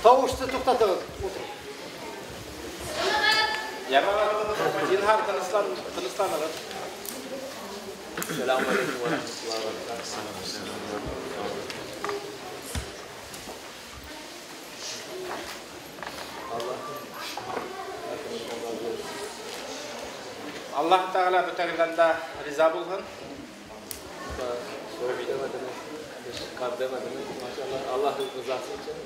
Tavuştu to'xtatib. Yamalar jinhar Qilichlanadi. Selamun aleyküm ve rahmetullahi ve berekatuhu. Allah Teala bütünlüğünde riza bulsun. Soru bilemediniz, kardemediniz. Maşallah Allah rızası için.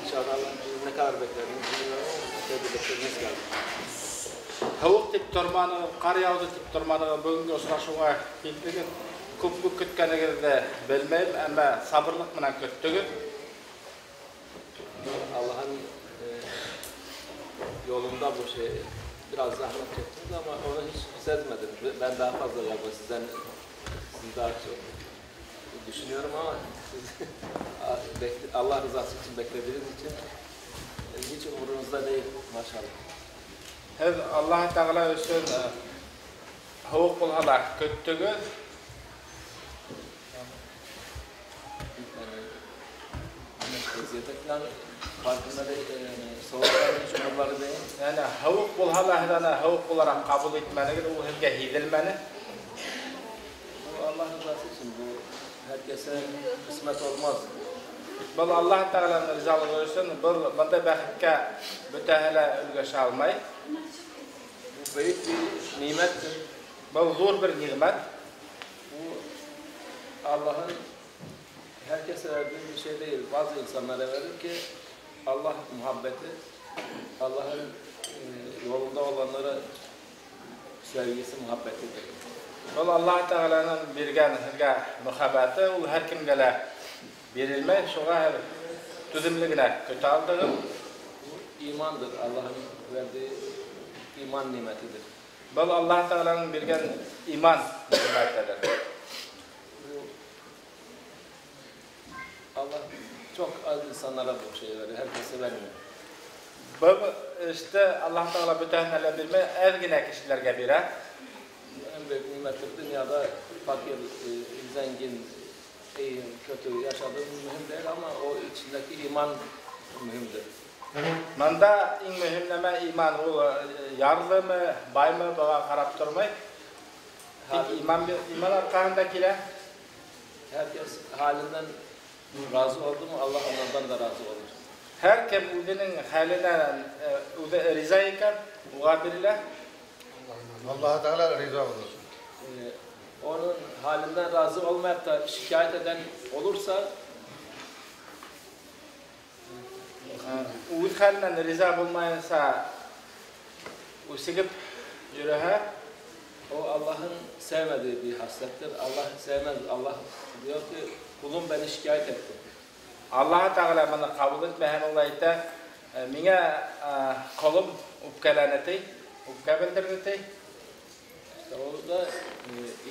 İnşallah ne kadar beklediniz bilmiyorum. Tebrik geldi. Havuk tip turmanı, kar yağdı tip turmanı bugünkü uçraşuğa gittiğin köp kütkenigizde bilmeyim ama sabırlık bilen köttügün. Allah'ın yolunda bu şey biraz zahmet çektiniz ama onu hiç sezmedim. Ben daha fazla yapayım sizden, siz daha çok düşünüyorum ama siz Allah rızası için beklediğiniz için hiç umurunuzda değil maşallah. Allah Teala üçün havuk bulhalar köttügün. Ziyadetten farkında değil, soğukların şunları değil. Yani havuk bulhalardan havuk olarak kabul etmeniz, o hizge hidilmeni. Bu Allah rızası için, bu herkese kısmet olmaz. Bu Allah Teala'nın rizalığı için, bu bunda bəxtke mütehele ülgeş almayı. Bu büyük bir nimettir. Bu zor bir nimet. Bu Allah'ın herkese verdiği bir şey değil. Bazı insanlara verir ki Allah muhabbeti, Allah'ın yolunda olanlara sevgisi, muhabbetidir. Bu Allah Teala'nın bergen muhabbeti, o her kimgele verilmey, şoğa tüzümlüğüne kötü aldığı. Bu imandır, Allah'ın verdiği iman nimetidir. Bu Allah Teala'nın bergen iman nimetidir. Allah çok az insanlara bu şeyi veriyor, herkese vermiyor. Bu işte Allah Teala bütünlerle bilmey, ergine kişilerge birer. En büyük nimettir dünyada fakir, zengin, iyi, kötü yaşadığım mühim değil ama o içindeki iman mühimdir. Manda en mühimleme iman, o yarlı mı, bay mı, bana karab durmay. İman arkaındakiler. Herkes halinden razı oldu mu Allah onlardan da razı olur. Her kim özünün halinden riza iken, oğa biriler. Allah Teala riza olsun. Onun halinden razı olmayıp da şikayet eden olursa Öz halinden riza bulmayınsa o sigip yürühe. o Allah'ın sevmediği bir haslettir. Allah sevmez. Allah diyor ki kulum beni şikayet etti. Allah Teala bana kabul etmeyen olayda mine kolum upkeleneti, upke bildirdi. İşte o da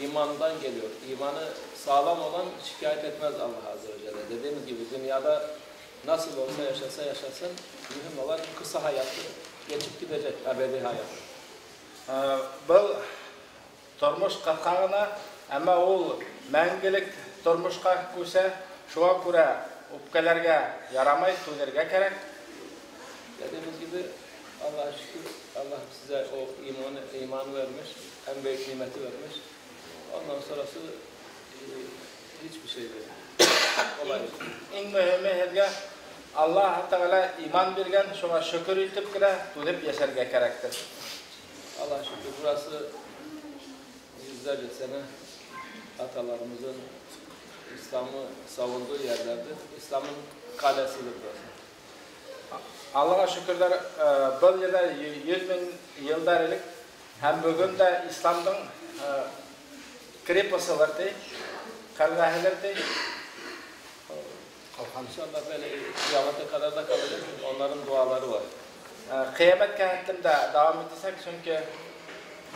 imandan geliyor. İmanı sağlam olan şikayet etmez Allah Azze ve Celle. Dediğimiz gibi dünyada nasıl olsa yaşasın, mühim olan kısa hayatı geçip gidecek, ebedi hayat. Bu turmuş qatqağına, ama o мәңгілік turmuşqa köse, şoğa göre upkelerge yaramay, tülerge gerek. Dediğimiz gibi Allah'a şükür Allah size o imanı vermiş, en büyük nimeti vermiş. Ondan sonrası hiçbir şey değil. Olay. En mühimi herge Allah Teala iman bergen, şoğa şükür etip kire, tülip yaşarge gerektir. Allah'a şükür burası yüzlerce sene atalarımızın İslam'ı savunduğu yerlerdir. İslam'ın kalesidir burası. Allah'a şükürler, bu yılda 100 bin yıldarlık hem bugün de İslam'ın kripası var değil, kalrahiler değil. İnşallah böyle kıyamete kadar da kalacak. Onların duaları var. Kıyamet kıymetinde devam etsek çünkü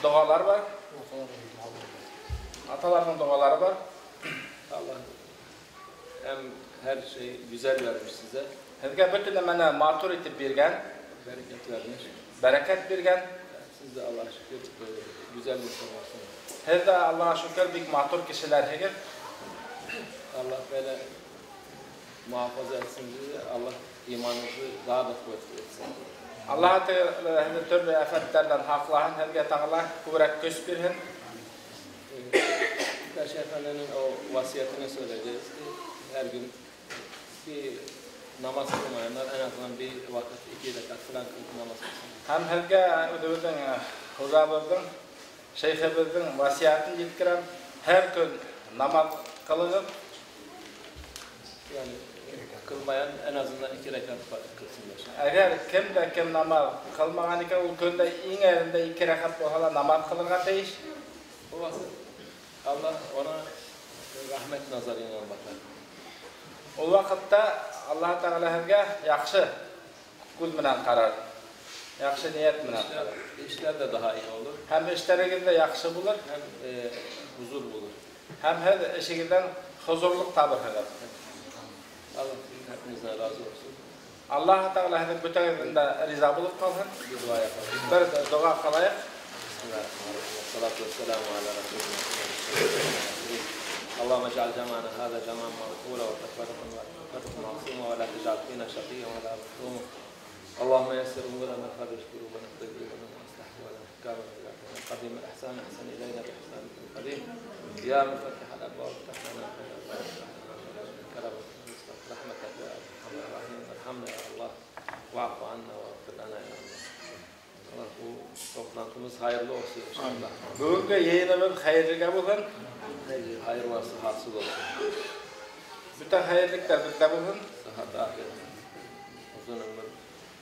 dualar var. Ataların duaları var. Allah hem her şey güzel vermiş size. Herge bütün bana matur etip bergen, Bereket vermiş. bereket bergen. Siz de Allah'a şükür güzel insanlarsınız. Her de Allah'a şükür bir matur kişiler heger. Allah böyle muhafaza etsin sizi. Allah imanınızı daha da kuvvetli etsin. Allah Teala türlü afetlerden haklahan herge tağla kuvvet göz birhin. Karşı Efendi'nin o vasiyetini söyleyeceğiz ki her gün bir namaz kılmayanlar en azından bir vakit 2 rekat falan kılıp namaz kılsın. Hem herge ödüldün huzabırdın, şeyhebildin vasiyetini yetkirem her gün namaz kılıp Yani kılmayan en azından 2 rekat kılsınlar. eğer kim de kim namaz kılmagan iken o günde en erinde 2 rekat bolsa namaz kılırga değiş. O vakit Allah ona rahmet nazarıyla bakar. O vakitte Allah Teala herge yaxşı kul bilen karar. Yaxşı niyet bilen karar. İşler de daha iyi olur. Hem işlerinde yaxşı bulur, Hem huzur bulur. hem her işinden huzurluk tabir eder. Allah sizin hepinizden razı olsun. Allah Teala her bütününde riza bulup kalsın. Bir dua yapalım. Bir dua kılayık. Bismillahirrahmanirrahim. Salatu vesselamu ala Resulina. اللهم اجعل جمعنا هذا جمعا مرحولا وتفرقا معصوما ولا تجعل فينا شقيا ولا محروما. اللهم يسر امورنا فرج قلوبنا اقض ديوننا واصلح احوالنا احكامنا قديم الاحسان احسن الينا باحسانك القديم. يا مفتح الابواب افتح لنا كرمك رحمتك يا ارحم الراحمين. ارحمنا يا الله واعف عنا واغفر لنا يا الله. Allah bu toplantımız hayırlı olsun inşallah. Bugünkü yayınımız hayırlı olsun. Hayır varsa hasıl olsun. Bütün hayırlıklar bizde olsun. Sıhhat, afiyet, uzun ömür,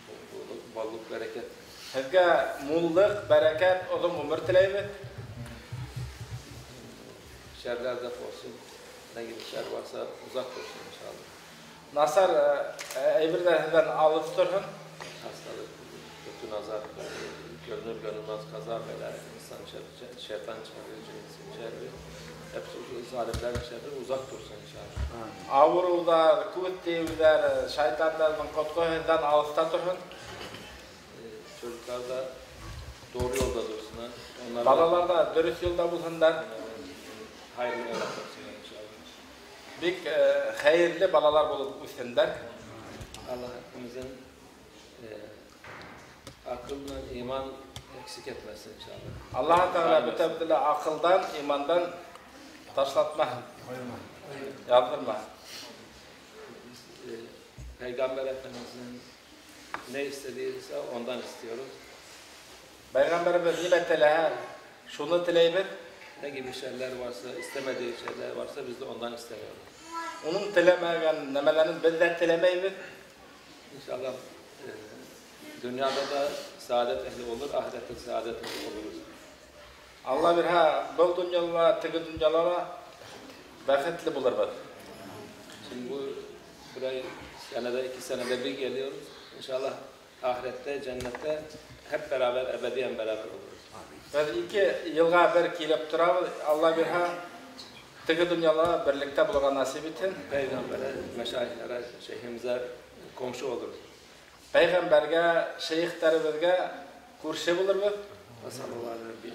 mutluluk, bolluk, bereket. Sizge mulluk, bereket, uzun ömür tileyim. Şerler def olsun. Ne gibi şer varsa uzak olsun inşallah. Nasar eybirler sizden alıp durun. Hastalık, kötü nazar, görünür görünmez kaza bela, insan şerri, şeytan şerri, cinsin şerri. Hepsi zalimlerin şerri uzak dursun inşallah. Avrular, kuvvetliler, şeytanlardan, kotkoyundan alısta durun. Çocuklar da doğru yolda dursunlar. Onlar Balalar da dürüst yolda bulsunlar. hayırlı evlat olsunlar inşallah. Bir hayırlı balalar bulup üstünler. Allah hepimizin akılla iman eksik etmesin inşallah. Allah Teala bütün akıldan, imandan taşlatma, yazdırma. Peygamber Efendimiz'in ne istediyse ondan istiyoruz. Peygamberimiz nimetleha şunu tileyip, Ne gibi şeyler varsa, istemediği şeyler varsa biz de ondan istemiyoruz. onun tilemeyen nemelerini biz de tilemeyiz. İnşallah dünyada da saadet ehli olur, ahirette saadet ehli oluruz. Allah bir bol dünyalara, teki dünyalara baketli bulur biz. Şimdi burayı senede 2 senede bir geliyoruz. İnşallah ahirette, cennette hep beraber, ebediyen beraber oluruz. Biz 2 yılga bir kelip turabız. Allah bir teki dünyalara birlikte bulgan nasip etsin. Peygamber'e, meşayihlere, şeyhimize komşu oluruz. Peygamberge, şeyhlerimizge kurşu bulur biz. Ve sallallahu aleyhi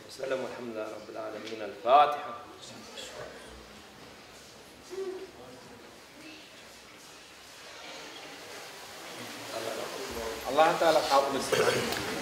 ve sellem ve elhamdülillahi rabbil alemin. El Fatiha. Allah Teala kabul etsin.